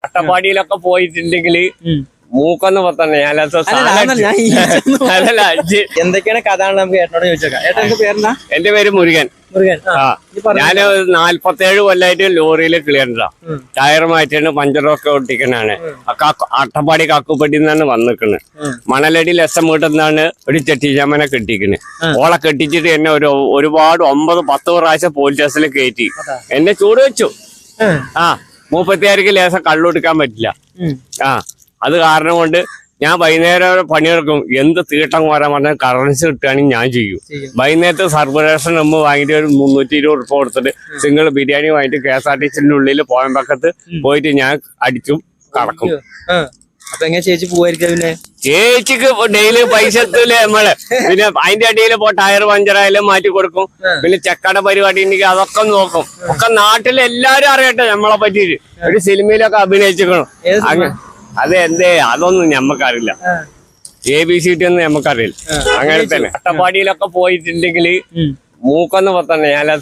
അട്ടപ്പാടിയിലൊക്കെ പോയിട്ടുണ്ടെങ്കിൽ മൂക്കൊന്ന് പൊത്തന്നെ അതല്ല എന്തൊക്കെയാണ് കഥ നമുക്ക് ഏട്ടനോട് ചോദിച്ചേക്കാം. ഏട്ടന്റെ പേരെന്താ? എന്റെ പേര് മുരുകൻ. മുരുകൻ. ഞാന് 47 കൊല്ലായിട്ട് ലോറിയിൽ ക്ലിയറില്ല ടയർ മാറ്റിയാണ് പഞ്ചറൊക്കെ ഒട്ടിക്കണാണ്. അട്ടപ്പാടി കക്കുപടി നിന്നാണ് വന്നിക്കണ്. മണലടി ലസം വീട്ടുന്നാണ് ഒരു ചെട്ടിച്ചാമനെ കെട്ടിക്കണ്. ഓളെ കെട്ടിച്ചിട്ട് എന്നെ ഒരുപാട് 9-10 പ്രാവശ്യം പോലീസ് സ്റ്റേഷനിൽ കയറ്റി എന്നെ ചൂട് വെച്ചു. 36 ലേസം കള്ളുകൊടുക്കാൻ പറ്റില്ല. അത് കാരണം കൊണ്ട് ഞാൻ വൈകുന്നേരം പണിയെടുക്കും. എന്ത് തീട്ടം കോരാൻ പറഞ്ഞാൽ കറൻസി കിട്ടുകയാണെങ്കിൽ ഞാൻ ചെയ്യും. വൈകുന്നേരത്ത് സർവറേഷൻ നമ്മൾ വാങ്ങിയിട്ട് ഒരു 320 ഉറുപ്പ കൊടുത്തിട്ട് സിംഗിൾ ബിരിയാണി വാങ്ങിയിട്ട് KSRTCന്റെ ഉള്ളിൽ പോയമ്പക്കത്ത് പോയിട്ട് ഞാൻ അടിച്ചും കടക്കും. അപ്പൊ എങ്ങനെ ചേച്ചി പോവായിരിക്കും? പിന്നെ ചേച്ചിക്ക് ഡെയിലി പൈസ എത്തൂലേ നമ്മള്. പിന്നെ അതിന്റെ അടിയിൽ ടയർ പഞ്ചറായാലും മാറ്റി കൊടുക്കും. പിന്നെ ചെക്കട പരിപാടി ഉണ്ടെങ്കിൽ അതൊക്കെ നോക്കും. ഒക്കെ നാട്ടിൽ എല്ലാരും അറിയട്ടെ നമ്മളെ പറ്റിയിട്ട്. ഒരു സിനിമയിലൊക്കെ അഭിനയിച്ചിരിക്കണം. അത് എന്തേ അതൊന്നും ഞമ്മക്കറിയില്ല. ABCD ഒന്നും ഞമ്മക്കറിയില്ല. അങ്ങനെ തന്നെ അട്ടപ്പാടിയിലൊക്കെ പോയിട്ടുണ്ടെങ്കിൽ മൂക്കൊന്ന് പൊത്തന്നെ അതല്ല